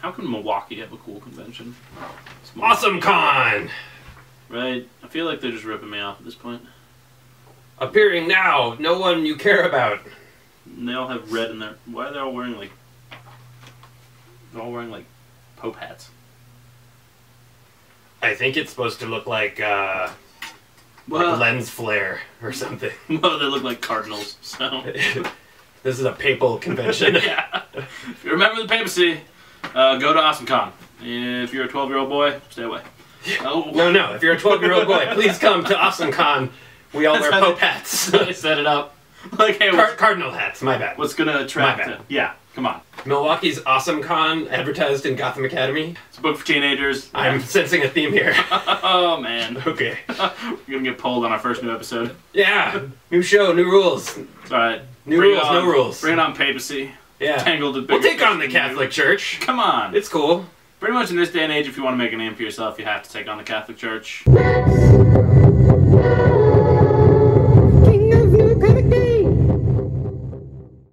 How can Milwaukee have a cool convention? Awesome Con! Right? I feel like they're just ripping me off at this point. Appearing now, no one you care about. And they all have red in their... Why are they all wearing, like... They're all wearing, like, Pope hats. I think it's supposed to look like, Well, lens flare or something. Well, they look like cardinals, so... This is a papal convention. Yeah. If you remember the papacy, go to AwesomeCon. If you're a 12-year-old boy, stay away. Oh. No. If you're a 12-year-old boy, please come to AwesomeCon. We all wear Pope hats. I set it up. Like, hey, Cardinal hats, my bad. What's gonna attract My bad. Yeah, come on. Milwaukee's AwesomeCon advertised in Gotham Academy. It's a book for teenagers. I'm sensing a theme here. Oh, man. Okay. We're gonna get pulled on our first new episode. Yeah. New show, new rules. It's alright. New rules, no rules. Bring it on, papacy. Yeah. Tangled the We'll take on the Catholic Church. Come on. It's cool. Pretty much in this day and age, if you want to make a name for yourself, you have to take on the Catholic Church.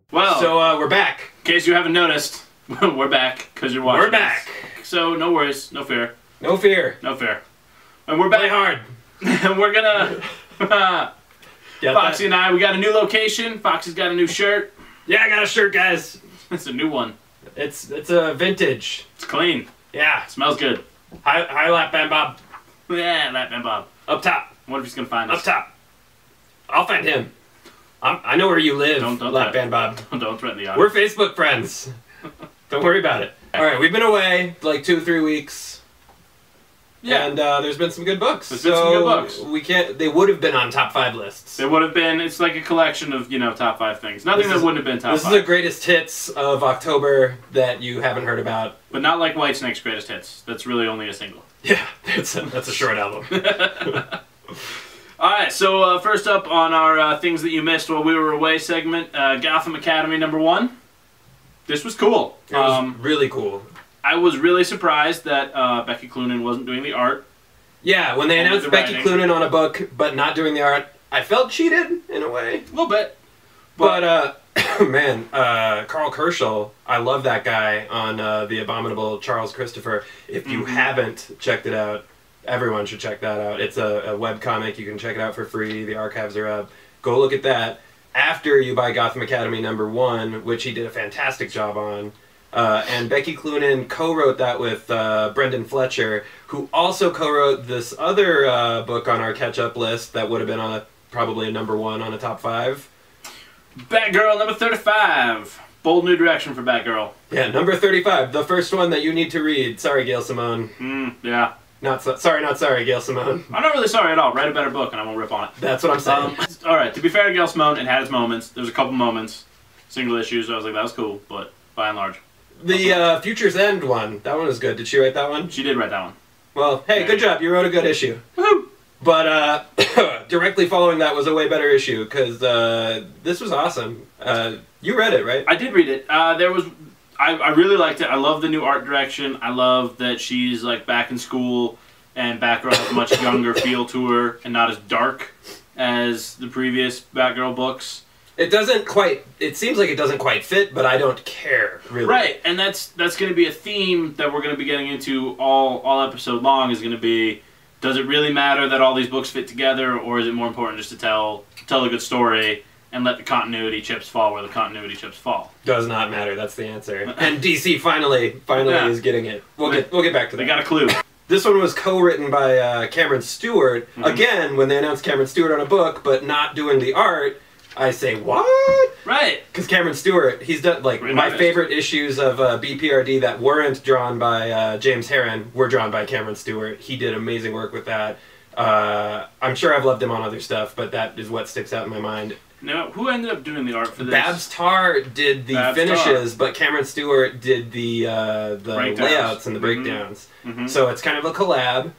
Well, so we're back. In case you haven't noticed, we're back because you're watching. We're back. So no worries, no fear. No fear. No fear. And we're back. Play hard. And we're gonna... Foxy and I, we got a new location. Foxy's got a new shirt. Yeah, I got a shirt, guys. It's a new one. It's a vintage. It's clean. Yeah. It smells good. Hi, Lap Band Bob. Yeah, Lap Band Bob. Up top. I wonder if he's gonna find us. Up top. I'll find him. I know where you live, don't Lap Band Bob. Don't threaten the We're audience. Facebook friends. Don't worry about it. Alright, we've been away like 2-3 weeks. Yeah. And there's been some good books. There's been some good books. We can't. They would have been on top 5 lists. They would have been. It's like a collection of, you know, top 5 things. Nothing that wouldn't have been top 5. This is the greatest hits of October that you haven't heard about. But not like Whitesnake's greatest hits. That's really only a single. Yeah, that's a short album. Alright, so first up on our Things That You Missed While We Were Away segment, Gotham Academy #1. This was cool. It was really cool. I was really surprised that Becky Cloonan wasn't doing the art. Yeah, when they announced Becky Cloonan on a book but not doing the art, I felt cheated in a way. A little bit. But man, Carl Kerschel, I love that guy on The Abominable Charles Christopher. If you haven't checked it out, everyone should check that out. It's a webcomic. You can check it out for free. The archives are up. Go look at that after you buy Gotham Academy #1, which he did a fantastic job on. And Becky Cloonan co-wrote that with Brendan Fletcher, who also co-wrote this other book on our catch-up list that would have been on probably a #1 on a top 5. Batgirl #35. Bold new direction for Batgirl. Yeah, #35. The first one that you need to read. Sorry, Gail Simone. Yeah. Not sorry, Gail Simone. I'm not really sorry at all. Write a better book and I won't rip on it. That's what I'm saying. Alright, to be fair to Gail Simone, it had its moments. There's a couple moments. Single issues, I was like, that was cool, but by and large. The Future's End one, that one was good. Did she write that one? She did write that one. Well, hey, good job. You wrote a good issue. Woohoo! But directly following that was a way better issue, because this was awesome. You read it, right? I did read it. I really liked it. I love the new art direction. I love that she's like back in school, and Batgirl has a much younger feel to her, and not as dark as the previous Batgirl books. It doesn't quite. It seems like it doesn't quite fit, but I don't care really. Right, and that's going to be a theme that we're going to be getting into all episode long. Is going to be, does it really matter that all these books fit together, or is it more important just to tell a good story and let the continuity chips fall where the continuity chips fall? Does not matter. That's the answer. And DC finally is getting it. We'll get back to that. They got a clue. This one was co-written by Cameron Stewart. Again, when they announced Cameron Stewart on a book, but not doing the art, I say, what? Right. Because Cameron Stewart, he's done, like, my favorite issues of BPRD that weren't drawn by James Herron were drawn by Cameron Stewart. He did amazing work with that. I'm sure I've loved him on other stuff, but that is what sticks out in my mind. Now, who ended up doing the art for this? Babs Tarr did the finishes, but Cameron Stewart did the layouts and the breakdowns. So it's kind of a collab.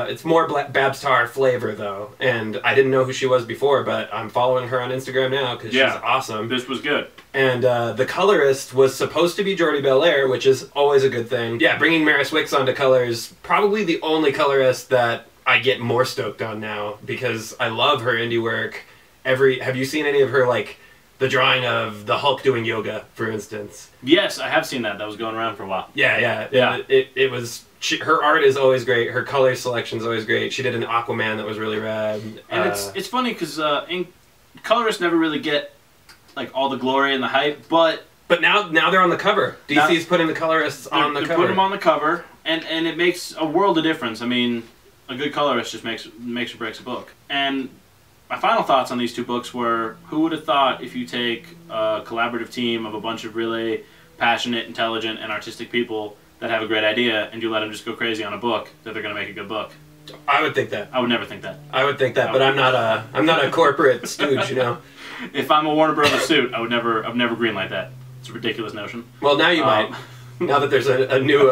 It's more Babs Tarr flavor, though. And I didn't know who she was before, but I'm following her on Instagram now because she's awesome. This was good. And the colorist was supposed to be Jordi Belair, which is always a good thing. Yeah, bringing Maris Wicks onto colors, probably the only colorist that I get more stoked on now because I love her indie work. Have you seen any of her, like, the drawing of the Hulk doing yoga, for instance. Yes, I have seen that. That was going around for a while. Yeah. It was... her art is always great. Her color selection is always great. She did an Aquaman that was really rad. And it's funny because colorists never really get like all the glory and the hype, but now they're on the cover. DC's putting the colorists on the cover. They put them on the cover, and it makes a world of difference. I mean, a good colorist just makes or breaks a book. And my final thoughts on these two books were: who would have thought if you take a collaborative team of a bunch of really passionate, intelligent, and artistic people that have a great idea, and you let them just go crazy on a book, that they're going to make a good book? I would think that. I would never think that. I would think that, but I'm not a corporate stooge, you know. If I'm a Warner Brothers suit, I'd never greenlight that. It's a ridiculous notion. Well, now you might. Now that there's a new,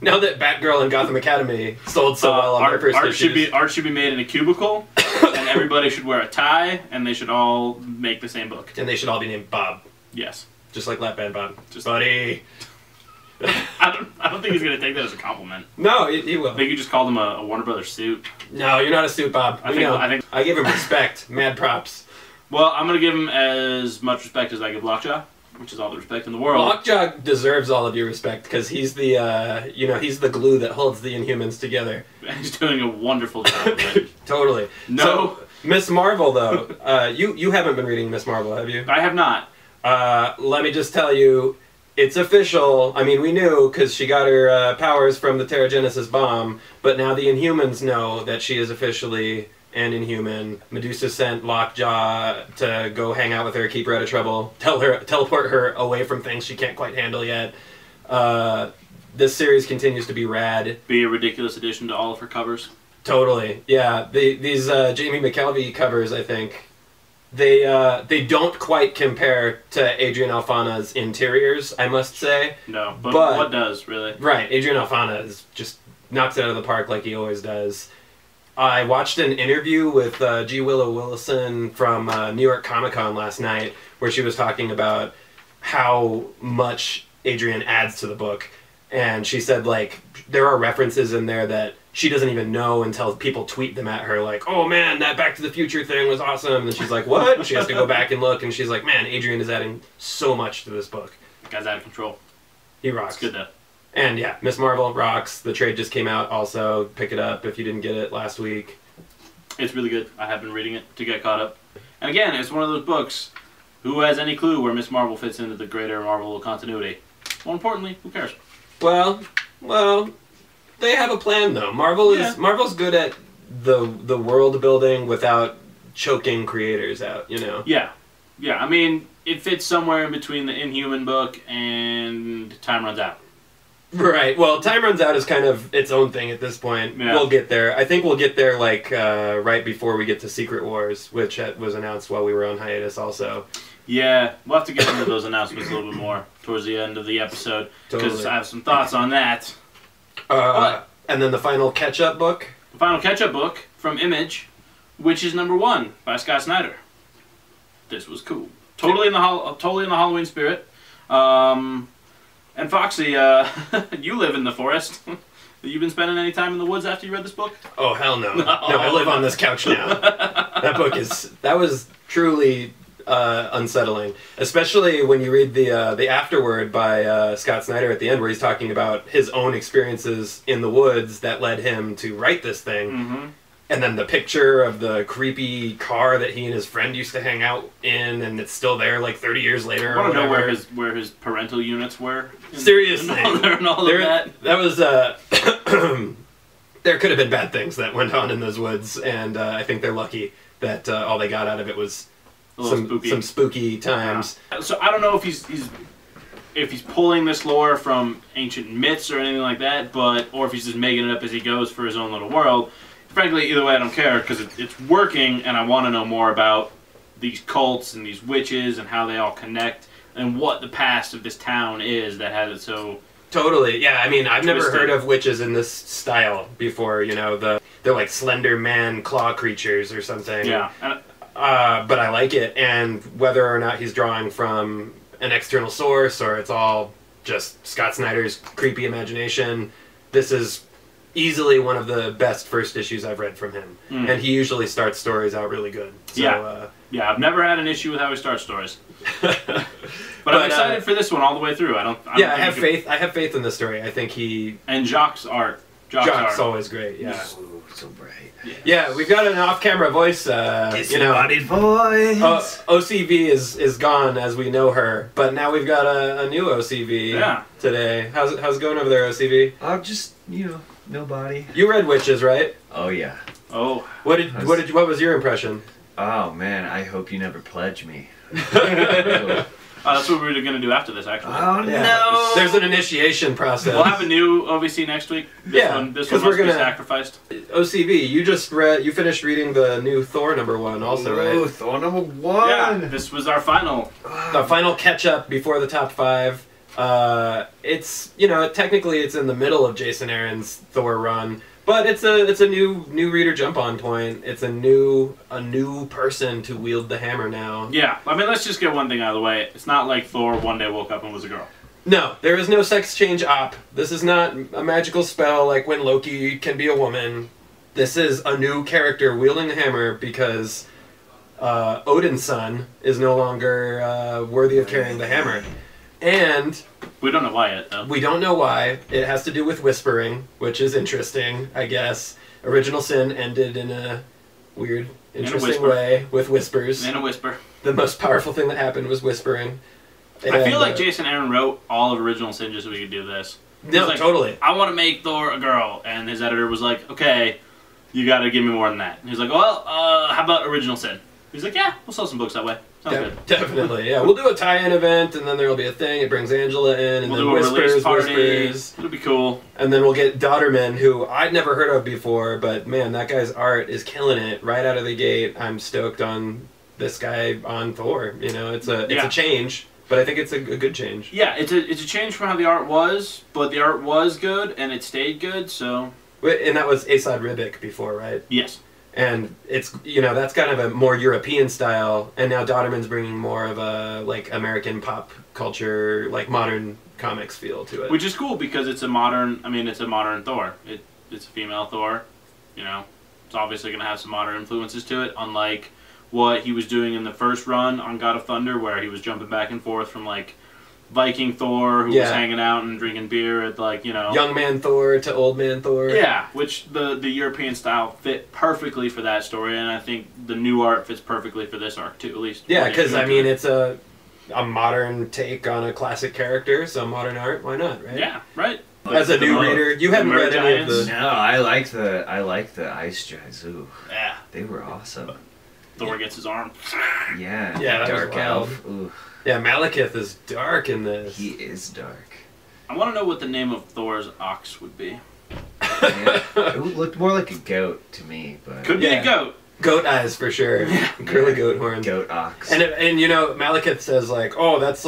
now that Batgirl and Gotham Academy sold so well on their first issues. Art should be made in a cubicle, and everybody should wear a tie, and they should all make the same book. And they should all be named Bob. Yes. Just like Lap Band Bob. Just buddy. I don't think he's going to take that as a compliment. No, he will. I think you just called him a Warner Brothers suit. No, you're not a suit, Bob. I think I give him respect. Mad props. Well, I'm going to give him as much respect as I give Lockjaw, which is all the respect in the world. Lockjaw deserves all of your respect because he's the he's the glue that holds the Inhumans together. He's doing a wonderful job of it. Totally. No. So, Miss Marvel, though, you haven't been reading Miss Marvel, have you? I have not. Let me just tell you, it's official. I mean, we knew because she got her powers from the Terrigenesis bomb, but now the Inhumans know that she is officially an Inhuman. Medusa sent Lockjaw to go hang out with her, keep her out of trouble, teleport her away from things she can't quite handle yet. This series continues to be rad. Be a ridiculous addition to all of her covers. Totally, yeah. These Jamie McKelvey covers, I think, they don't quite compare to Adrian Alphana's interiors, I must say. No, but what does, really? Right, Adrian Alphana is just knocks it out of the park like he always does. I watched an interview with G. Willow Wilson from New York Comic Con last night, where she was talking about how much Adrian adds to the book. And she said, like, there are references in there that she doesn't even know until people tweet them at her, like, oh man, that Back to the Future thing was awesome. And she's like, what? And she has to go back and look, and she's like, man, Adrian is adding so much to this book. The guy's out of control. He rocks. It's good, though. And yeah, Miss Marvel rocks. The trade just came out also. Pick it up if you didn't get it last week. It's really good. I have been reading it to get caught up. And again, it's one of those books. Who has any clue where Miss Marvel fits into the greater Marvel continuity? More importantly, who cares? Well, they have a plan though. Marvel's good at the world building without choking creators out, you know. Yeah. I mean, it fits somewhere in between the Inhuman book and Time Runs Out. Right. Well, Time Runs Out is kind of its own thing at this point. Yeah. We'll get there. I think we'll get there like right before we get to Secret Wars, which was announced while we were on hiatus also. Yeah, we'll have to get into those announcements a little bit more towards the end of the episode, because totally. I have some thoughts on that. And then the final catch-up book? The final catch-up book from Image, Wytches #1 by Scott Snyder. This was cool. Totally in the Halloween spirit. And Foxy, you live in the forest. Have you been spending any time in the woods after you read this book? Oh, hell no. No, I live on this couch now. That was truly unsettling. Especially when you read the afterword by Scott Snyder at the end, where he's talking about his own experiences in the woods that led him to write this thing. Mm-hmm. And then the picture of the creepy car that he and his friend used to hang out in, and it's still there like 30 years later. I want to know where his parental units were. Seriously. And all of that. That was, there could have been bad things that went on in those woods, and I think they're lucky that all they got out of it was some spooky times. Yeah. So I don't know if he's pulling this lore from ancient myths or anything like that, or if he's just making it up as he goes for his own little world. Frankly, either way, I don't care, because it's working, and I want to know more about these cults and these witches and how they all connect, and what the past of this town is that has it so... Totally, yeah. I mean, I've never heard of witches in this style before, you know. They're like Slender Man claw creatures or something. Yeah. But I like it, and whether or not he's drawing from an external source, or it's all just Scott Snyder's creepy imagination, this is easily one of the best first issues I've read from him. And he usually starts stories out really good. So, Yeah, I've never had an issue with how he starts stories. But I'm excited for this one all the way through. I have faith. I have faith in the story. I think and Jacques' art. Jacques' always great. Yeah. Ooh, so bright. Yeah, we've got an off-camera voice. Disembodied voice. OCV is gone as we know her, but now we've got a new OCV. Today. How's it going over there, OCV? Just nobody. You read Wytches, right? Oh yeah. Oh. What was your impression? Oh man, I hope you never pledge me. That's what we were going to do after this, actually. Oh no! There's an initiation process. We'll have a new OVC next week. This one must be sacrificed. OCV, you finished reading the new Thor #1 also, right? Oh, Thor #1! Yeah, this was our final. The final catch-up before the top 5. It's, technically it's in the middle of Jason Aaron's Thor run, but it's a new reader jump-on point. It's a new person to wield the hammer now. Yeah, I mean, let's just get one thing out of the way. It's not like Thor one day woke up and was a girl. No, there is no sex change op. This is not a magical spell like when Loki can be a woman. This is a new character wielding the hammer because Odin's son is no longer worthy of carrying the hammer. And we don't know why yet, though. We don't know why. It has to do with whispering, which is interesting, I guess. Original Sin ended in a weird, interesting way with whispers. In a whisper. The most powerful thing that happened was whispering. I feel like Jason Aaron wrote all of Original Sin just so we could do this. No, like, totally. I want to make Thor a girl. And his editor was like, okay, you got to give me more than that. And he's like, well, how about Original Sin? He's like, yeah, we'll sell some books that way. Sounds good. Definitely, yeah. We'll do a tie-in event, and then there'll be a thing. It brings Angela in, and we'll then do a release party. Whispers. It'll be cool. And then we'll get Dodderman, who I'd never heard of before, but man, that guy's art is killing it right out of the gate. I'm stoked on this guy on Thor. It's a change, but I think it's a good change. Yeah, it's a change from how the art was, but the art was good, and it stayed good, so... And that was Asad Ribic before, right? Yes. And it's, that's kind of a more European style, and now Dodderman's bringing more of a, American pop culture, modern comics feel to it. Which is cool, because it's a modern Thor. It's a female Thor, It's obviously going to have some modern influences to it, unlike what he was doing in the first run on God of Thunder, where he was jumping back and forth from, Viking Thor, who was hanging out and drinking beer at, young man Thor to old man Thor. Yeah, which the European style fit perfectly for that story, and I think the new art fits perfectly for this arc, too, at least. Yeah, because, it's a modern take on a classic character, so modern art, why not, right? Yeah, right. As a new reader, you haven't read any of the... No, I like the Ice Giants. Ooh. Yeah. They were awesome. Thor gets his arm. Yeah. Yeah, Dark Elf. Ooh. Yeah, Malekith is dark in this. He is dark. I want to know what the name of Thor's ox would be. Yeah, it looked more like a goat to me, but... Could be a goat. Goat eyes, for sure. Curly goat horns. Goat ox. And Malekith says, that's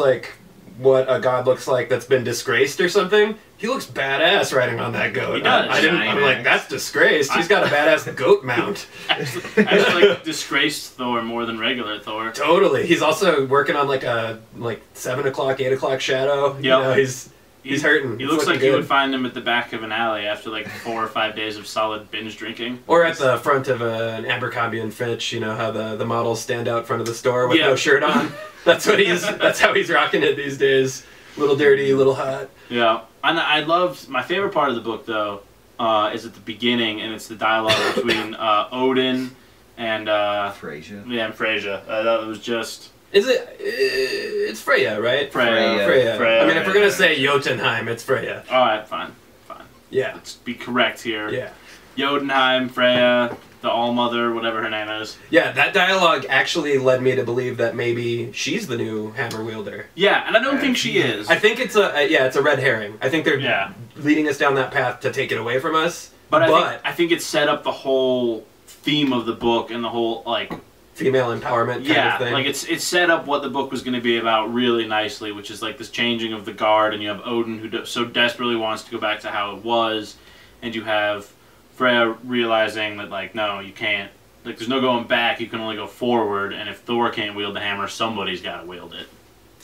what a god looks like that's been disgraced or something. He looks badass riding on that goat. He does. I'm like, that's disgraced. He's got a badass goat mount. I just disgraced Thor more than regular Thor. Totally. He's also working on a 7 o'clock, 8 o'clock shadow. Yep. He's hurting. He looks like you would find him at the back of an alley after 4 or 5 days of solid binge drinking. Or at the front of an Abercrombie and Fitch, how the models stand out front of the store with no shirt on. That's how he's rocking it these days. Little dirty, little hot. Yeah. And I loved, my favorite part of the book, though, is at the beginning, and it's the dialogue between Odin and... Frasier. Yeah, and Frasier. I thought it was just... Is it? It's Freya, right? Freya. I mean, if we're going to say Jotunheim, it's Freya. Alright, fine. Yeah. Let's be correct here. Yeah. Jotunheim, Freya, the All-Mother, whatever her name is. Yeah, that dialogue actually led me to believe that maybe she's the new hammer wielder. Yeah, and I don't think she is. I think it's a red herring. I think they're leading us down that path to take it away from us. But I think it set up the whole theme of the book and the whole, female empowerment kind of thing. It's set up what the book was going to be about really nicely, which is this changing of the guard, and you have Odin who so desperately wants to go back to how it was, and you have Freya realizing that no, you can't. There's no going back. You can only go forward, and if Thor can't wield the hammer, somebody's got to wield it.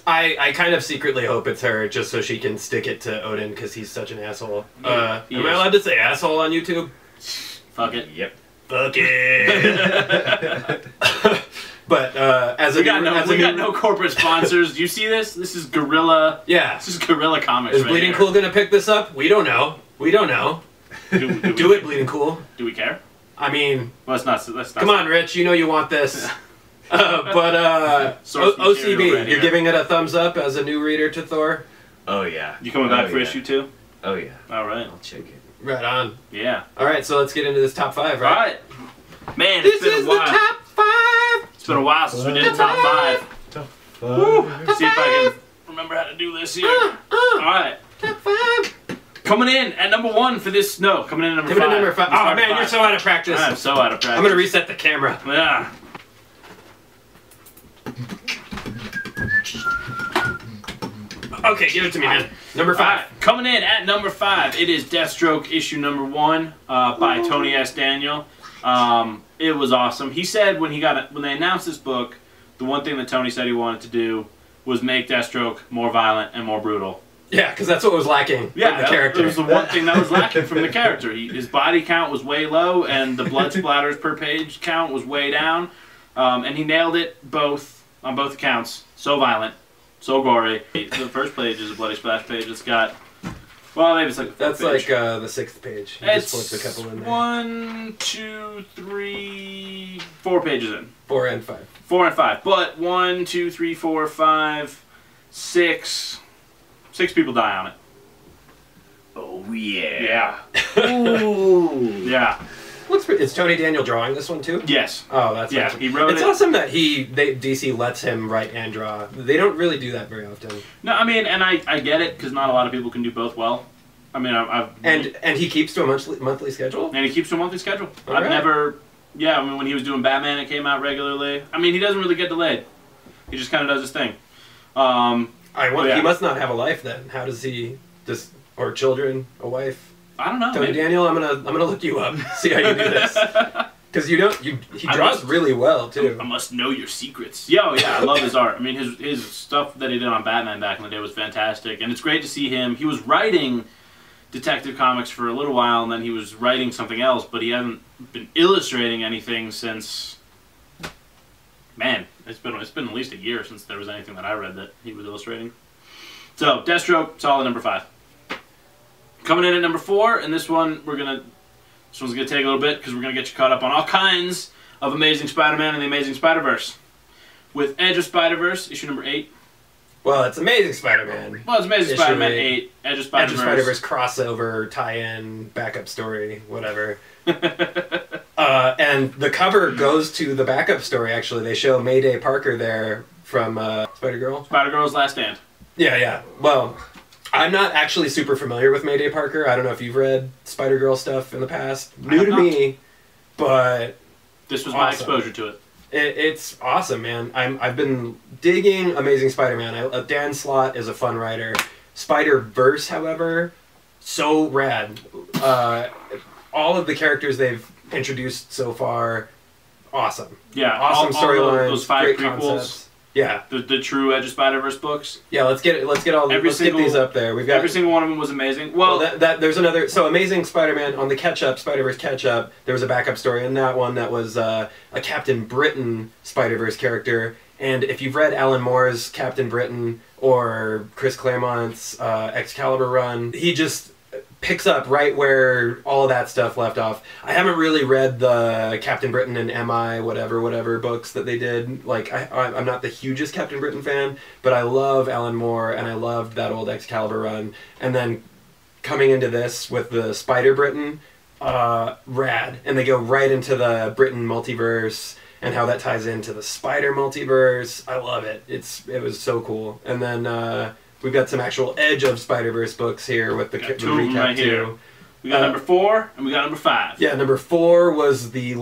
I kind of secretly hope it's her, just so she can stick it to Odin because he's such an asshole. Am I allowed to say asshole on YouTube? Fuck it. Yep. Fuck it. But as we got no corporate sponsors. Do you see this? This is Guerrilla. Yeah. This is Guerrilla Comics. Is Bleeding Cool gonna pick this up? We don't know. We don't know. Do it, Bleeding Cool. Do we care? I mean, well, let's not. Come on, Rich. You know you want this. OCB, you're giving it a thumbs up as a new reader to Thor? Oh, yeah. You coming back for issue 2? Oh, yeah. All right. I'll check it. Right on. Yeah. All right, so let's get into this top 5, right? All right. Man, this it's been is a while. the top 5! It's been a while since we did top 5. Top 5. See if I can remember how to do this here. All right. Top 5. Coming in at number 1 for this. No, coming in at number 5. Coming in at number 5. Oh, man, you're so out of practice. I'm so out of practice. I'm going to reset the camera. Yeah. Okay, give it to me, man. Number 5. Coming in at number 5, it is Deathstroke issue number 1 by Tony S. Daniel. It was awesome. He said when they announced this book, the one thing that Tony said he wanted to do was make Deathstroke more violent and more brutal. Yeah, because that's what was lacking from the character. It was the one thing that was lacking from the character. His body count was way low, and the blood splatters per page count was way down. And he nailed it on both accounts. So violent. So gory. The first page is a bloody splash page. It's got, well, maybe it's like that's page. like the 6th page. You It's just flipped a couple in there. 1, 2, 3, 4 pages in. 4 and 5. 4 and 5. But 1, 2, 3, 4, 5, 6 people die on it. Oh, yeah. Ooh. Yeah. Is Tony Daniel drawing this one too? Yes. Oh, that's yeah. awesome. He wrote It's it. awesome that DC lets him write and draw. They don't really do that very often. No, I mean, and I get it because not a lot of people can do both well. I mean, and he keeps to a monthly schedule. And he keeps to a monthly schedule. All I've right. never. Yeah, I mean, when he was doing Batman, it came out regularly. I mean, he doesn't really get delayed. He just kind of does his thing. He must not have a life then. How does he or children, a wife? I don't know. Tony Daniel, I'm gonna look you up. See how you do this. Because he draws really well too. I must know your secrets. Yeah, I love his art. I mean, his stuff that he did on Batman back in the day was fantastic, and it's great to see him. He was writing Detective Comics for a little while, and then he was writing something else, but he hasn't been illustrating anything since. Man, it's been at least a year since there was anything that I read that he was illustrating. So Deathstroke, solid number 5. Coming in at number 4, and this one's gonna take a little bit because we're gonna get you caught up on all kinds of Amazing Spider-Man and the Amazing Spider-Verse. With Edge of Spider-Verse, issue number 8. Well, it's Amazing Spider-Man. Well, it's Amazing Issue Spider-Man 8. 8, Edge of Spider-Verse. Crossover, tie-in, backup story, whatever. And the cover goes to the backup story, actually. They show Mayday Parker there from Spider-Girl. Spider-Girl's Last Stand. Yeah. Well, I'm not actually super familiar with Mayday Parker. I don't know if you've read Spider-Girl stuff in the past. New to me, but this was my exposure to it. It's awesome, man. I've been digging Amazing Spider-Man. Dan Slott is a fun writer. Spider-Verse, however, so rad. All of the characters they've introduced so far, awesome. Yeah, awesome storylines. Those 5 great prequels. Concepts. Yeah, the true Edge of Spider-Verse books. Yeah, let's get these up there. We've got every single one of them was amazing. Well, there's another. So Amazing Spider-Man on the Spider-Verse catch-up. There was a backup story in that one that was a Captain Britain Spider-Verse character. And if you've read Alan Moore's Captain Britain or Chris Claremont's Excalibur run, he just picks up right where all of that stuff left off. I haven't really read the Captain Britain and MI whatever books that they did. Like I'm not the hugest Captain Britain fan, but I love Alan Moore and I loved that old Excalibur run. And then coming into this with the Spider Britain, rad. And they go right into the Britain multiverse and how that ties into the Spider multiverse. I love it. It was so cool. And then we've got some actual Edge of Spider-Verse books here with the recap right too. Here. We got number 4 and we got number 5. Yeah, number 4 was the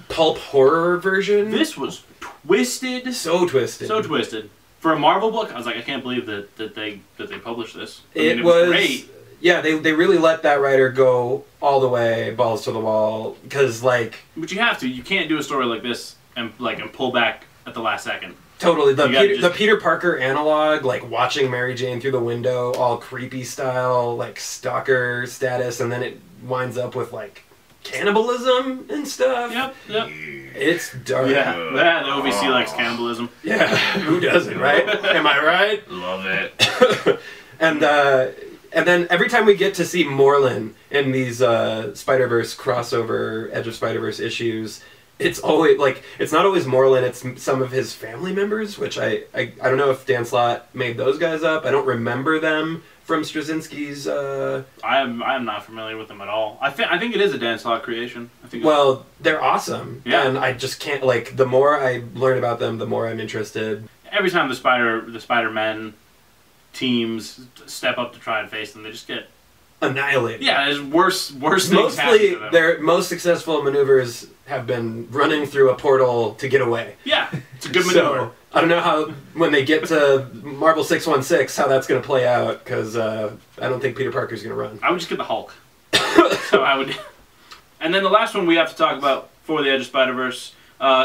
pulp horror version. This was twisted. So twisted. So twisted. For a Marvel book, I was like, I can't believe that they published this. It was great. Yeah, they really let that writer go all the way, balls to the wall, because But you have to. You can't do a story like this and pull back at the last second. Totally. The Peter Parker analog, watching Mary Jane through the window, all creepy style, stalker status, and then it winds up with, cannibalism and stuff. Yep. It's dark. Yeah, the OVC likes cannibalism. Yeah, who doesn't, right? Am I right? Love it. And then every time we get to see Morlun in these Spider-Verse crossover Edge of Spider-Verse issues, it's always like it's not always Morlun, it's some of his family members, which I don't know if Dan Slott made those guys up. I don't remember them from Straczynski's. I am not familiar with them at all. I think it is a Dan Slott creation. I think. Well, they're awesome. Yeah. And I just can't like the more I learn about them, the more I'm interested. Every time the Spider-Men teams step up to try and face them, they just get Annihilated. yeah. There's worse things Mostly, happening to them. their most successful maneuvers have been running through a portal to get away. Yeah, it's a good maneuver. So, I don't know how, when they get to Marvel 616, how that's going to play out, because I don't think Peter Parker's going to run. I would just get the Hulk. So I would. And then the last one we have to talk about for the Edge of Spider-Verse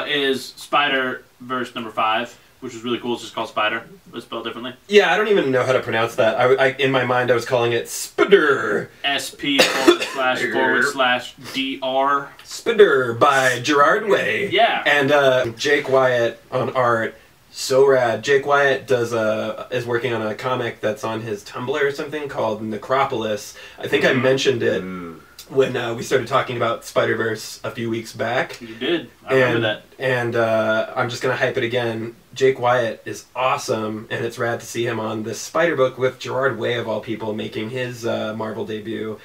is Spider-Verse number 5, which is really cool. It's just called Spider, but it's spelled differently. Yeah, I don't even know how to pronounce that. I in my mind, I was calling it Spider. SP//DR. Spider by Gerard Way. Yeah. And Jake Wyatt on art. So rad. Jake Wyatt is working on a comic that's on his Tumblr or something called Necropolis. I think I mentioned it when we started talking about Spider-Verse a few weeks back. You did. I remember that. And I'm just going to hype it again. Jake Wyatt is awesome, and it's rad to see him on this Spider book with Gerard Way, of all people, making his Marvel debut.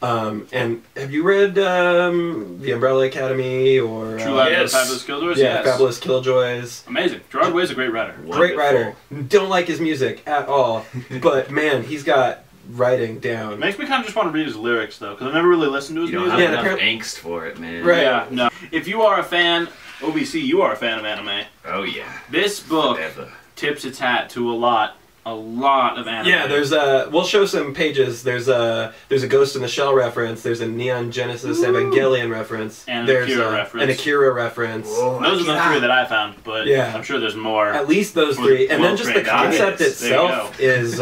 And have you read The Umbrella Academy or True Lives yes. of Fabulous Killjoys? Yeah, Yes. Fabulous Killjoys. Amazing. Gerard Way's a great writer. Great writer. Don't like his music at all, but man, he's got writing down. It makes me kind of just want to read his lyrics, though, because I've never really listened to his You don't music. have Yeah, enough angst for it, man. Right. Yeah, no. If you are a fan, OBC, you are a fan of anime. Oh yeah. This book Forever. tips its hat to a lot of anime. Yeah, we'll show some pages. There's a Ghost in the Shell reference. There's a Neon Genesis Evangelion reference. And an there's Akira reference. An Akira reference. Whoa. Those are the 3 that I found, but Yeah. I'm sure there's more. At least those For 3. And then just the well-trained eyes. concept There you itself is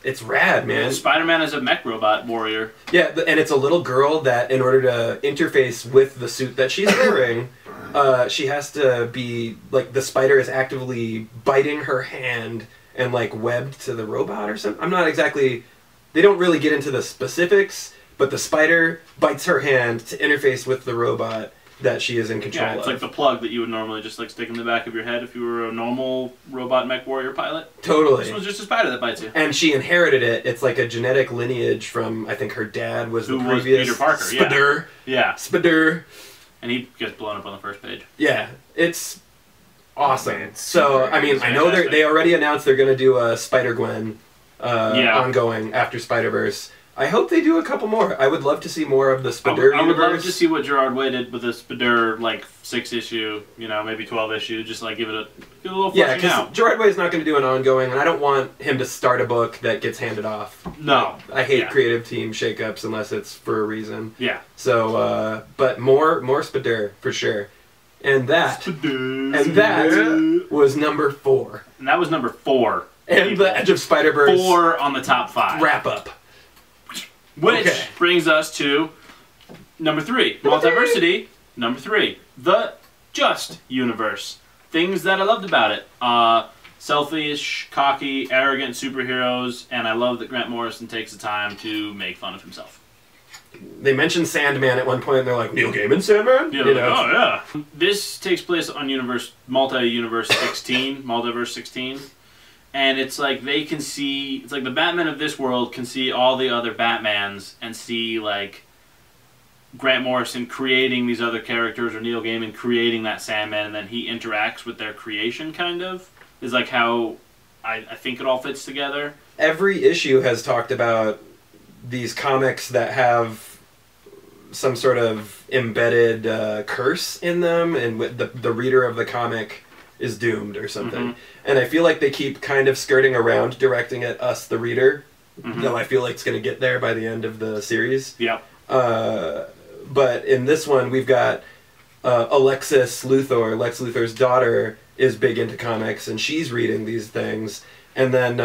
it's rad, man. Spider-Man is a mech robot warrior. Yeah, and it's a little girl that, in order to interface with the suit that she's wearing, she has to be, like, the spider is actively biting her hand and, like, webbed to the robot or something. I'm not exactly... They don't really get into the specifics, but the spider bites her hand to interface with the robot that she is in control Yeah, it's of. like the plug that you would normally just, like, stick in the back of your head if you were a normal robot mech warrior pilot. Totally. This one's just a spider that bites you. And she inherited it. It's like a genetic lineage from, I think her dad was Who the was previous Peter Parker, yeah. Spider. Yeah. Spider. And he gets blown up on the first page. Yeah, it's awesome. Man, So, I mean, it's I know fantastic. they already announced they're going to do a Spider-Gwen Yeah. ongoing after Spider-Verse. I hope they do a couple more. I would love to see more of the Spider I would love universe. to see what Gerard Way did with the Spider, like, 6-issue, maybe 12-issue, just, like, give it a little Yeah, fleshing out. because Gerard Way is not going to do an ongoing, and I don't want him to start a book that gets handed off. No. I hate Yeah. creative team shakeups unless it's for a reason. Yeah. So, but more Spider for sure. And that was number 4. And that was number 4. And the Edge of Spider-Verse 4 on the top 5. wrap up. Which Okay. brings us to number 3. Multiversity, number 3. The Just Universe. Things that I loved about it. Selfish, cocky, arrogant superheroes, and I love that Grant Morrison takes the time to make fun of himself. They mentioned Sandman at one point, and they're like, Neil Gaiman Sandman? Yeah, You like, know? oh yeah. This takes place on Multiverse 16, Multiverse 16. And it's like they can see, it's like the Batman of this world can see all the other Batmans and see, like, Grant Morrison creating these other characters or Neil Gaiman creating that Sandman, and then he interacts with their creation, kind of, is like how I think it all fits together. Every issue has talked about these comics that have some sort of embedded curse in them, and the reader of the comic is doomed or something. And I feel like they keep kind of skirting around directing at us, the reader, though I feel like it's going to get there by the end of the series. Yeah. But in this one, we've got Alexis Luthor, Lex Luthor's daughter, is big into comics, and she's reading these things. And then,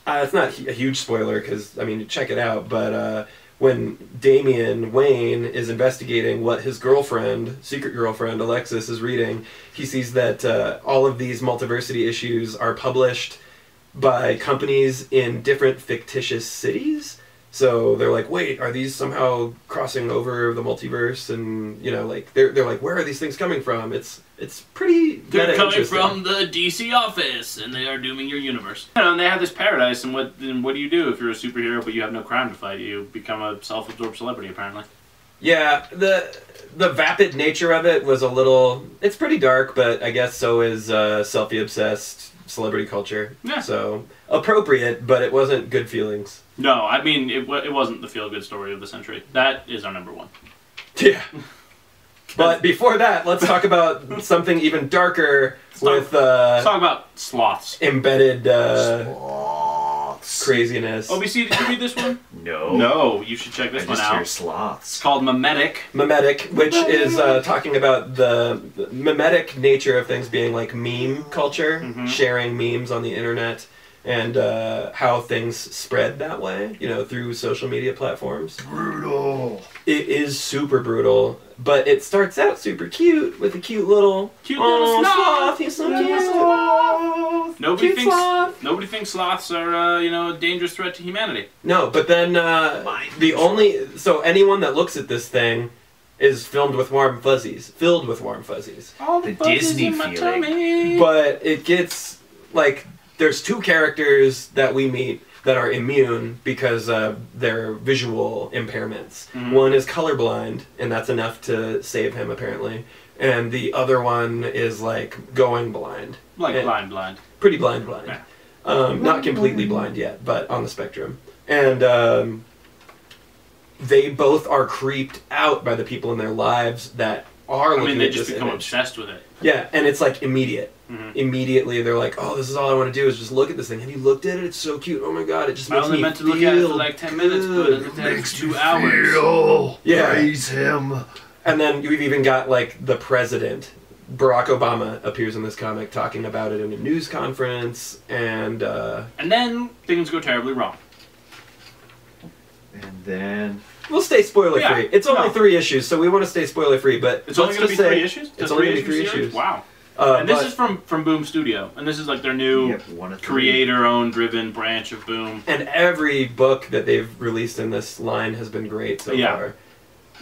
it's not a huge spoiler, because, I mean, check it out, but when Damian Wayne is investigating what his secret girlfriend, Alexis, is reading, he sees that all of these Multiversity issues are published by companies in different fictitious cities. So they're like, wait, are these somehow crossing over the multiverse? And, you know, like, they're like, where are these things coming from? It's pretty They're coming from the DC office, and they are dooming your universe. You know, and they have this paradise, and what do you do if you're a superhero but you have no crime to fight? You become a self-absorbed celebrity, apparently. Yeah, the vapid nature of it was a little... It's pretty dark, but I guess so is selfie-obsessed celebrity culture. Yeah. So, appropriate, but it wasn't good feelings. No, I mean, it wasn't the feel-good story of the century. That is our number one. Yeah. But before that, let's talk about something even darker with... Let's talk about sloths. Embedded Sloths. craziness. OBC, did you read this one? No. No, you should check this one I just hear out. sloths. It's called Memetic. Memetic, which is talking about the memetic nature of things being like meme culture, sharing memes on the internet, and how things spread that way, you know, through social media platforms. Brutal. It is super brutal, but it starts out super cute with a cute little sloth. He's so cute. Nobody thinks sloths are a dangerous threat to humanity. No, but then anyone that looks at this thing is filled with warm fuzzies. All The Disney feeling. tummy. But it gets like there's two characters that we meet that are immune because of their visual impairments. One is colorblind, and that's enough to save him apparently. And the other one is like going blind. Like blind. Pretty blind. Yeah. Not completely blind yet, but on the spectrum. And they both are creeped out by the people in their lives that are looking they at just this become image. obsessed with it. Yeah, and it's like immediate. Immediately they're like, oh, this is all I want to do is just look at this thing. Have you looked at it? It's so cute. Oh my god, it just makes me I only meant to look at it for like 10 minutes, but it takes 2 hours. Yeah. Praise him. And then we've even got like the president, Barack Obama, appears in this comic talking about it in a news conference, and then things go terribly wrong. And then... We'll stay spoiler free. It's only 3 issues, so we want to stay spoiler free, but it's only going to be 3 issues? It's only going to be 3 issues. Wow. And this is from Boom Studio, and this is like their new creator-owned, driven branch of Boom. And every book that they've released in this line has been great so far.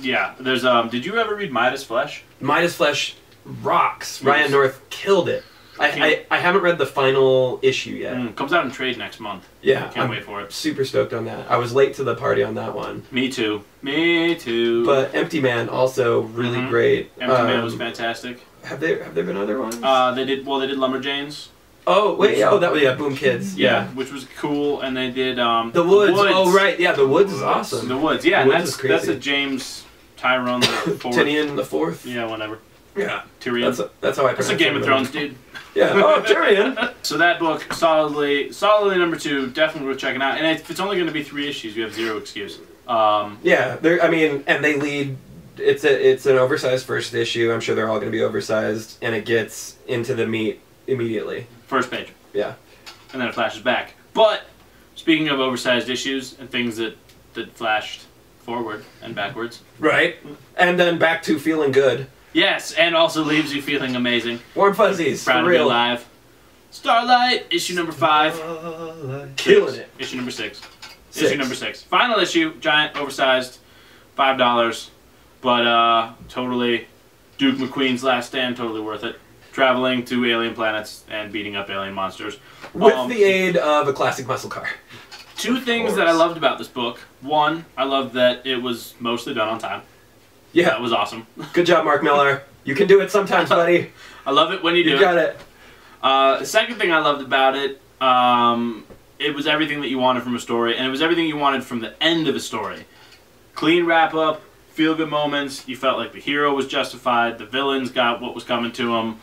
Yeah, there's did you ever read Midas Flesh? Midas Flesh rocks. Ryan North killed it. I haven't read the final issue yet. Comes out in trade next month. Yeah, Can't wait for it. Super stoked on that. I was late to the party on that one. Me too. But Empty Man also really great. Empty Man was fantastic. Have there been other ones? They did Lumberjanes. Oh wait, that was Boom Kids. Yeah, which was cool, and they did The Woods. Oh right, yeah, The Woods is awesome. The Woods, yeah, The and Woods that's a James Tyrone the Fourth. Tinian the Fourth. Yeah, whatever. Yeah, Tyrion. That's how I pronounce it. That's a Game of Thrones dude. Yeah. Oh, Tyrion. So that book, solidly number 2, definitely worth checking out. And if it's only going to be 3 issues, you have zero excuse. Yeah, and they lead. It's an oversized first issue. I'm sure they're all going to be oversized, and it gets into the meat immediately. First page. Yeah. And then it flashes back. But speaking of oversized issues and things that flashed forward and backwards. Right. And then back to feeling good. Yes, and also leaves you feeling amazing. Warm fuzzies. Proud for to be real. alive. Starlight, issue number 5. Killing it. Issue number 6. Issue number 6. Final issue, giant, oversized, $5. But totally, Duke McQueen's last stand, totally worth it. Traveling to alien planets and beating up alien monsters. With the aid of a classic muscle car. 2 things that I loved about this book. 1, I loved that it was mostly done on time. Yeah. That was awesome. Good job, Mark Millar. You can do it sometimes, buddy. I love it when you do it. You got it. The second thing I loved about it, it was everything that you wanted from a story, and it was everything you wanted from the end of a story. Clean wrap-up, feel-good moments, you felt like the hero was justified, the villains got what was coming to them.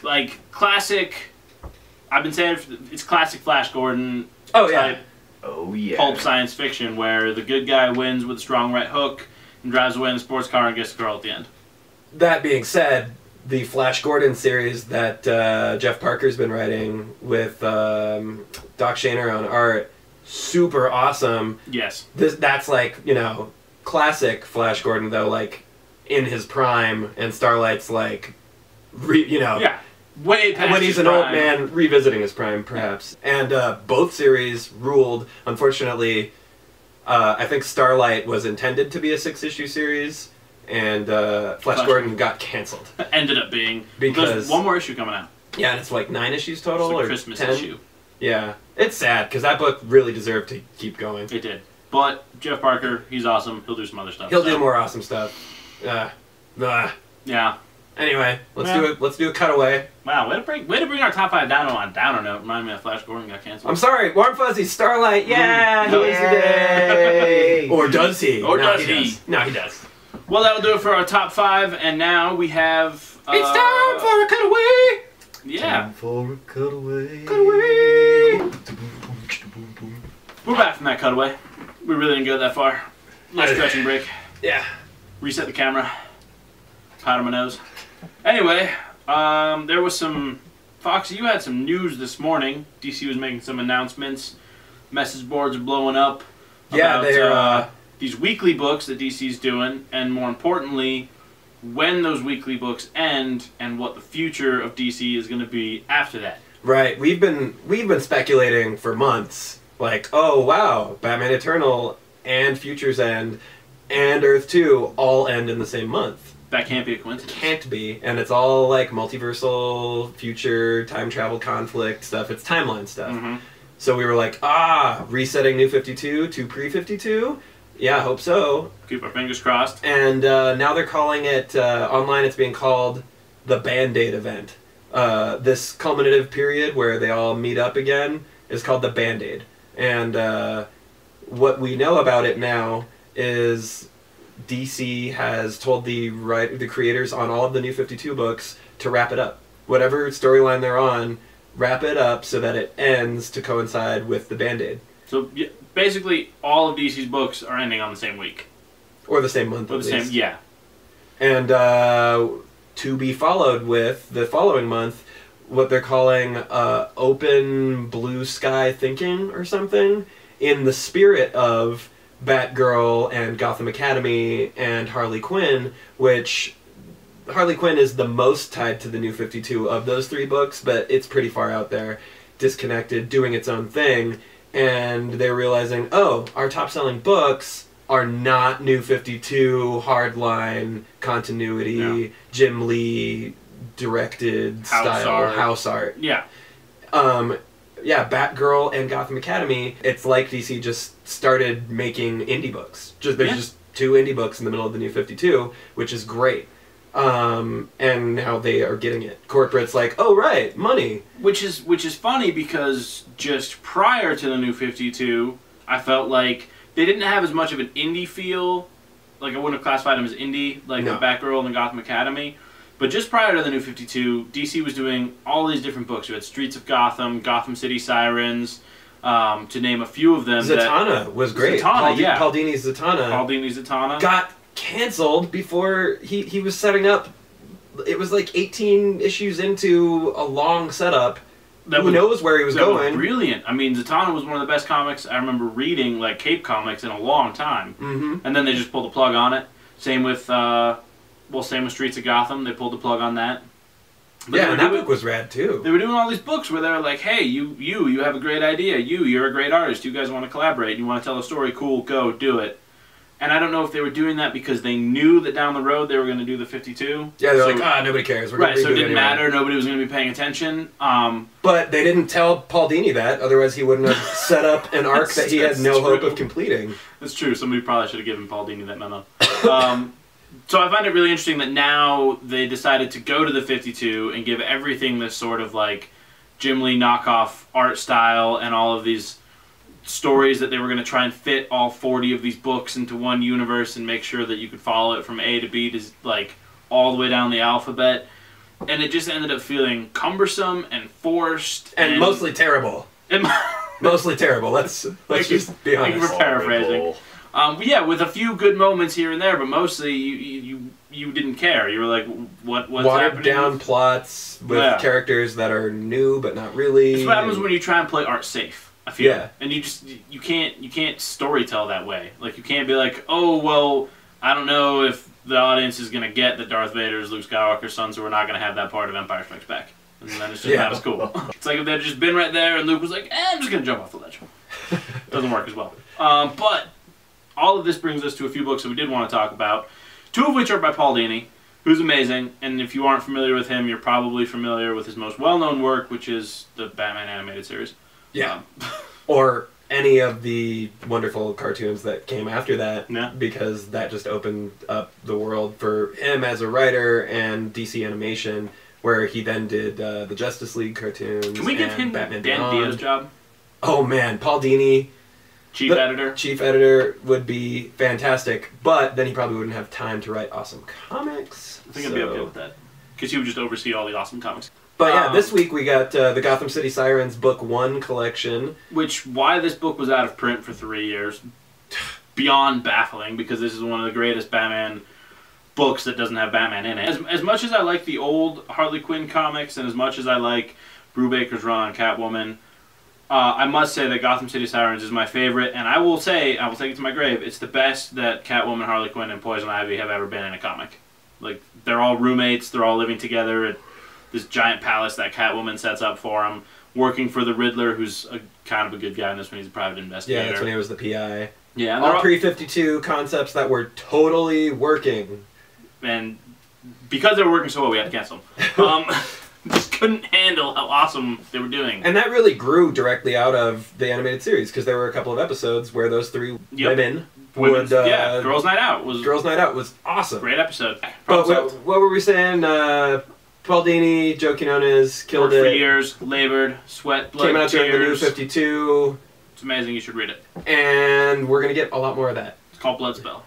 Like, classic, I've been saying it's classic Flash Gordon type pulp science fiction, where the good guy wins with a strong right hook, and drives away in a sports car and gets the girl at the end. That being said, the Flash Gordon series that Jeff Parker's been writing with Doc Shaner on art, super awesome. Yes. That's like, you know, classic Flash Gordon, though, like, in his prime, and Starlight's like, you know... Yeah. Way past when he's an old man revisiting his prime, perhaps. And both series ruled. Unfortunately, I think Starlight was intended to be a 6-issue series, and Flash Gordon got canceled. Ended up being because there's one more issue coming out. Yeah, and it's like 9 issues total, it's a or Christmas 10? issue. Yeah, it's sad because that book really deserved to keep going. It did, but Jeff Parker, he's awesome. He'll do some other stuff. He'll do more awesome stuff. Yeah. Anyway, let's do a cutaway. Wow, way to bring our top 5 down on a downer note. Remind me that Flash Gordon got canceled. I'm sorry, Warm Fuzzy, Starlight, yeah, he wins the day. Or does he? Or does he? No, he does. Well, that'll do it for our top 5, and now we have... it's time for a cutaway! Yeah. Time for a cutaway. Cutaway! We're back from that cutaway. We really didn't go that far. Nice stretching break. Yeah. Reset the camera. Powder my nose. Anyway, there was some... Foxy, you had some news this morning. DC was making some announcements. Message boards are blowing up. Yeah, about, they're... these weekly books that DC's doing, and more importantly, when those weekly books end, and what the future of DC is going to be after that. Right. We've been speculating for months. Like, oh, wow, Batman Eternal and Futures End and Earth 2 all end in the same month. That can't be a coincidence. Can't be. And it's all like multiversal, future, time travel conflict stuff. It's timeline stuff. Mm-hmm. So we were like, resetting New 52 to pre-52? Yeah, I hope so. Keep our fingers crossed. And now they're calling it, online it's being called the Band-Aid event. This culminative period where they all meet up again is called the Band-Aid. And what we know about it now is DC has told the creators on all of the New 52 books to wrap it up. Whatever storyline they're on, wrap it up so that it ends to coincide with the Band-Aid. So basically, all of DC's books are ending on the same week. Or the same month, Or at the least. same, yeah. And to be followed with, the following month, what they're calling open blue sky thinking or something, in the spirit of Batgirl and Gotham Academy and Harley Quinn, which Harley Quinn is the most tied to the New 52 of those 3 books, but it's pretty far out there, disconnected, doing its own thing, and they're realizing, oh, our top-selling books are not New 52 hardline continuity, Jim Lee directed house art. Yeah. Yeah, Batgirl and Gotham Academy, it's like DC just started making indie books. There's just 2 indie books in the middle of the New 52, which is great. And now they are getting it. Corporate's like, oh right, money. Which is funny because just prior to the New 52, I felt like they didn't have as much of an indie feel. Like I wouldn't have classified them as indie, like the Batgirl and the Gotham Academy. But just prior to the New 52, DC was doing all these different books. You had Streets of Gotham, Gotham City Sirens, to name a few of them. Zatanna was great. Paul Dini's Zatanna. Got canceled before he was setting up. It was like 18 issues into a long setup. Who knows where he was going? Brilliant. I mean, Zatanna was one of the best comics I remember reading, like Cape Comics, in a long time. Mm-hmm. And then they just pulled the plug on it. Same with Streets of Gotham. They pulled the plug on that. But and that book was rad too. They were doing all these books where they were like, hey, you have a great idea. You're a great artist. You guys want to collaborate. You want to tell a story. Cool, go, do it. And I don't know if they were doing that because they knew that down the road they were going to do the 52. Yeah, they're like, nobody cares. We're going to so it didn't matter. Nobody was going to be paying attention. But they didn't tell Paul Dini that. Otherwise, he wouldn't have set up an arc that he had no hope of completing. That's true. Somebody probably should have given Paul Dini that memo. So I find it really interesting that now they decided to go to the 52 and give everything this sort of like Jim Lee knockoff art style and all of these stories that they were going to try and fit all 40 of these books into one universe and make sure that you could follow it from A to B to like all the way down the alphabet. And it just ended up feeling cumbersome and forced. And mostly terrible. Mostly terrible. Let's just be honest. Thank you for paraphrasing. Yeah, with a few good moments here and there, but mostly you didn't care. You were like, what's watered happening? Down plots with characters that are new but not really. That's what happens when you try and play art safe. I feel. Yeah. And you can't story tell that way. Like, you can't be like, oh, well, I don't know if the audience is going to get that Darth Vader is Luke Skywalker's son, so we're not going to have that part of Empire Strikes Back. And then it's just not as cool. It's like if they'd just been right there and Luke was like, I'm just going to jump off the ledge. Doesn't work as well. But all of this brings us to a few books that we did want to talk about, two of which are by Paul Dini, who's amazing. And if you aren't familiar with him, you're probably familiar with his most well-known work, which is the Batman animated series. Yeah. Or any of the wonderful cartoons that came after that, because that just opened up the world for him as a writer, and DC Animation, where he then did the Justice League cartoons. Can we give him Batman Dan Beyond. Diaz's job? Oh man, Paul Dini, Chief editor. Chief editor would be fantastic, but then he probably wouldn't have time to write awesome comics. I think I'd be okay with that, because he would just oversee all the awesome comics. But yeah, this week we got the Gotham City Sirens Book 1 collection. Which, why this book was out of print for 3 years, beyond baffling, because this is one of the greatest Batman books that doesn't have Batman in it. As much as I like the old Harley Quinn comics, and as much as I like Brubaker's run on Catwoman, I must say that Gotham City Sirens is my favorite, and I will take it to my grave, it's the best that Catwoman, Harley Quinn, and Poison Ivy have ever been in a comic. Like, they're all roommates, they're all living together at this giant palace that Catwoman sets up for him, working for the Riddler, who's kind of a good guy in this one. He's a private investigator. Yeah, that's when he was the PI. Yeah, all pre-52 concepts that were totally working. And because they were working so well, we had to cancel them. Just couldn't handle how awesome they were doing. And that really grew directly out of the animated series, because there were a couple of episodes where those three women would... Girls' Night Out was awesome. Great episode. But what were we saying? Paul Dini, Joe Quinones killed it. For years, labored, sweat, blood, came out tears. during the New 52. It's amazing. You should read it. And we're going to get a lot more of that. It's called Bloodspell.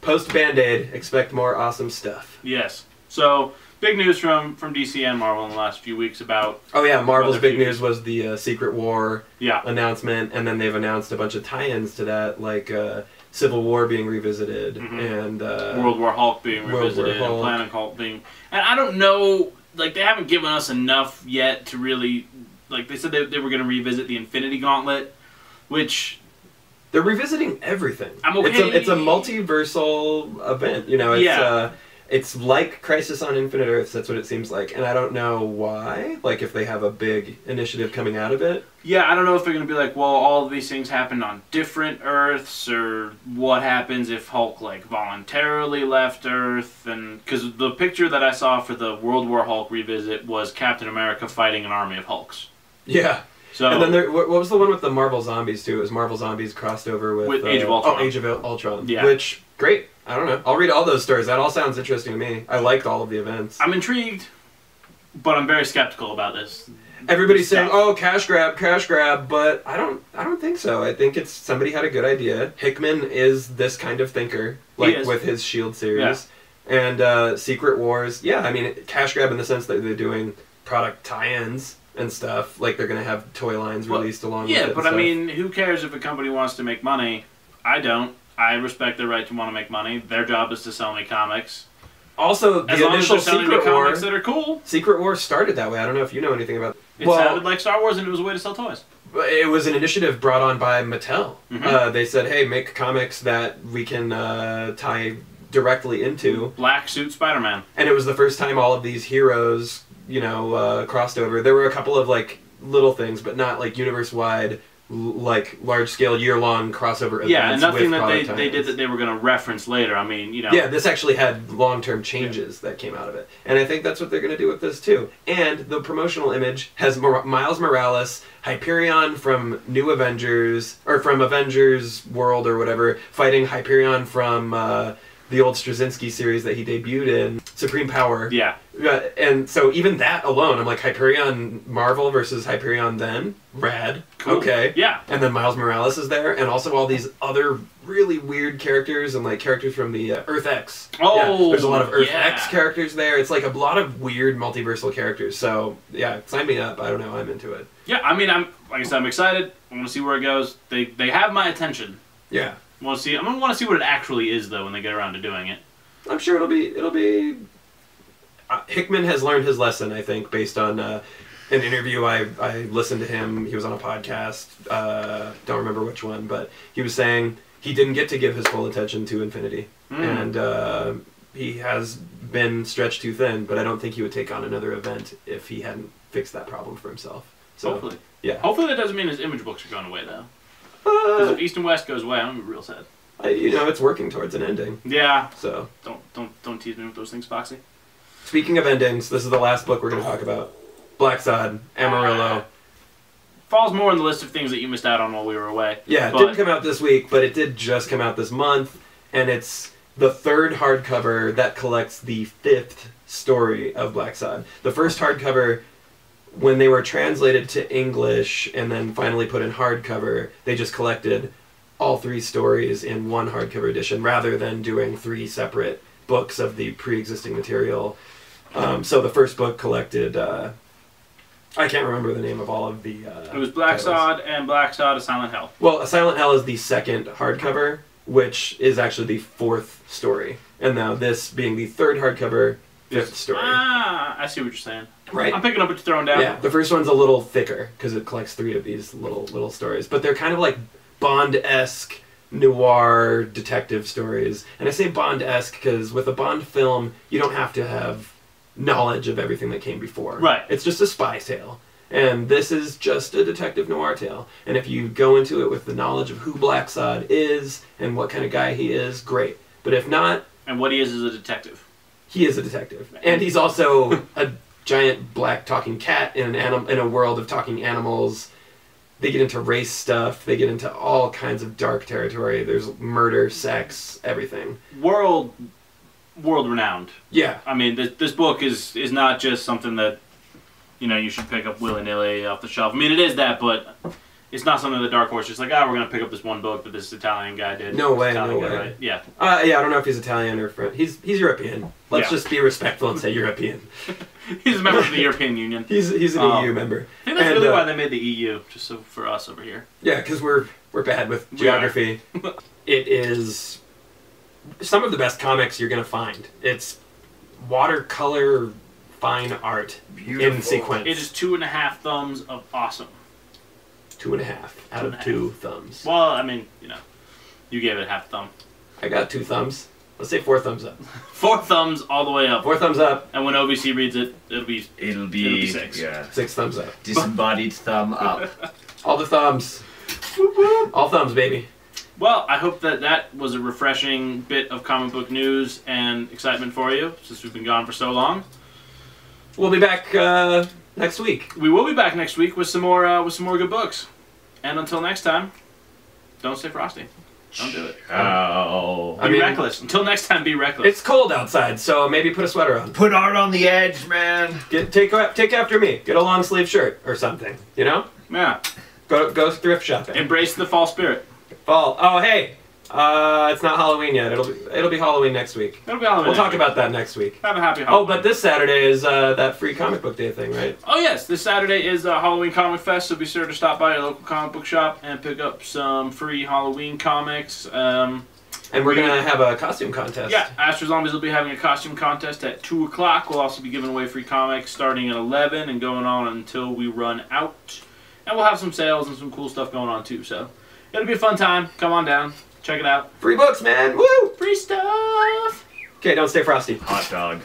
Post Band-Aid, expect more awesome stuff. Yes. So, big news from DC and Marvel in the last few weeks about... Oh yeah, Marvel's big news was the Secret War announcement, and then they've announced a bunch of tie-ins to that, like Civil War being revisited, and... World War Hulk being revisited, and Planet Hulk being... And I don't know... Like, they haven't given us enough yet to really... Like, they said they were going to revisit the Infinity Gauntlet, which... They're revisiting everything. I'm okay. It's a multiversal event. You know, it's like Crisis on Infinite Earths. That's what it seems like. And I don't know why. Like, if they have a big initiative coming out of it. Yeah, I don't know if they're going to be like, well, all of these things happened on different Earths, or what happens if Hulk, like, voluntarily left Earth. And because the picture that I saw for the World War Hulk revisit was Captain America fighting an army of Hulks. Yeah. So, and then what was the one with the Marvel Zombies, too? It was Marvel Zombies crossed over with Age of Ultron. Oh, Age of Ultron. Yeah. Which, great. I don't know. I'll read all those stories. That all sounds interesting to me. I liked all of the events. I'm intrigued, but I'm very skeptical about this. Everybody's saying, "Oh, cash grab," but I don't think so. I think it's somebody had a good idea. Hickman is this kind of thinker, like with his Shield series, and Secret Wars. Yeah, I mean, cash grab in the sense that they're doing product tie-ins and stuff. Like they're gonna have toy lines released along with it. Yeah, but I mean, who cares if a company wants to make money? I don't. I respect their right to want to make money. Their job is to sell me comics. Also, the initial Secret War comics that are cool. Secret War started that way. I don't know if you know anything about it. It sounded like Star Wars, and it was a way to sell toys. It was an initiative brought on by Mattel. They said, "Hey, make comics that we can tie directly into." Black suit Spider-Man. And it was the first time all of these heroes, crossed over. There were a couple of like little things, but not like universe-wide, like large-scale, year-long crossover events. Yeah, and nothing that they did that they were going to reference later. I mean, Yeah, this actually had long-term changes that came out of it. And I think that's what they're going to do with this, too. And the promotional image has Miles Morales, Hyperion from New Avengers, or from Avengers World or whatever, fighting Hyperion from the old Straczynski series that he debuted in, Supreme Power. Yeah. And so even that alone, I'm like, Hyperion Marvel versus Hyperion then? Rad. Cool. Okay. Yeah. And then Miles Morales is there, and also all these other really weird characters, and like characters from the Earth X. Oh, there's a lot of Earth X characters there. It's like a lot of weird multiversal characters. So yeah, sign me up. I don't know. I'm into it. Yeah, I mean, like I said, I'm excited. I want to see where it goes. They have my attention. Yeah. I'm gonna want to see what it actually is though when they get around to doing it. I'm sure it'll be. Hickman has learned his lesson, I think, based on an interview I listened to him. He was on a podcast. Don't remember which one, but he was saying he didn't get to give his full attention to Infinity, and he has been stretched too thin. But I don't think he would take on another event if he hadn't fixed that problem for himself. So, hopefully, yeah. Hopefully that doesn't mean his Image books are going away though. Because if East and West goes away, I'm gonna be real sad. It's working towards an ending. Yeah. So don't tease me with those things, Foxy. Speaking of endings, this is the last book we're going to talk about. Black Sod, Amarillo. Falls more on the list of things that you missed out on while we were away. Yeah, it didn't come out this week, but it did just come out this month, and it's the third hardcover that collects the 5th story of Black Sod. The first hardcover, when they were translated to English and then finally put in hardcover, they just collected all 3 stories in one hardcover edition rather than doing 3 separate books of the pre-existing material. So the first book collected, I can't remember the name of all of the it was Black Sod and Black Sod, A Silent Hell. Well, A Silent Hell is the second hardcover, which is actually the 4th story. And now this being the 3rd hardcover, 5th story. Ah, I see what you're saying. Right? I'm picking up what you're throwing down. Yeah, the first one's a little thicker because it collects 3 of these little stories. But they're kind of like Bond-esque noir detective stories. And I say Bond-esque because with a Bond film, you don't have to have knowledge of everything that came before. Right. It's just a spy tale. And this is just a detective noir tale. And if you go into it with the knowledge of who Black Sod is and what kind of guy he is, great. But if not... And what he is a detective. He is a detective. And he's also a giant black talking cat in a world of talking animals. They get into race stuff. They get into all kinds of dark territory. There's murder, sex, everything. World renowned. Yeah. I mean, this book is not just something that, you should pick up willy-nilly off the shelf. I mean, it is that, but it's not something that Dark Horse just like, we're going to pick up this one book that this Italian guy did. No way, Italian no guy, way. Right? Yeah. I don't know if he's Italian or French. He's European. Let's just be respectful and say European. He's a member of the European Union. He's an EU member. I think that's really why they made the EU, just so for us over here. Yeah, because we're bad with geography. It is some of the best comics you're going to find. It's watercolor fine art in sequence. It is 2.5 thumbs of awesome. 2.5 out of 2 thumbs. Well, I mean, you gave it half thumb. I got 2 thumbs. Let's say 4 thumbs up. 4 thumbs all the way up. 4 thumbs up. And when OVC reads it, it'll be 6. Yeah. 6 thumbs up. Disembodied thumb up. All the thumbs. All thumbs, baby. Well, I hope that was a refreshing bit of comic book news and excitement for you, since we've been gone for so long. We'll be back next week. We will be back next week with some more good books. And until next time, don't stay frosty. Don't do it. Be reckless. Until next time, be reckless. It's cold outside, so maybe put a sweater on. Put art on the edge, man. Take after me. Get a long sleeve shirt or something. Yeah. Go thrift shopping. Embrace the fall spirit. Fall. Oh, hey. It's not Halloween yet. It'll be Halloween next week. It'll be Halloween. We'll talk about that next week. Have a happy Halloween. Oh, but this Saturday is that free comic book day thing, right? Oh yes, this Saturday is Halloween Comic Fest, so be sure to stop by your local comic book shop and pick up some free Halloween comics. And we're gonna have a costume contest. Yeah, Astro Zombies will be having a costume contest at 2 o'clock. We'll also be giving away free comics starting at 11 and going on until we run out. And we'll have some sales and some cool stuff going on too. So it'll be a fun time. Come on down. Check it out. Free books, man! Woo! Free stuff! Okay, don't stay frosty. Hot dog.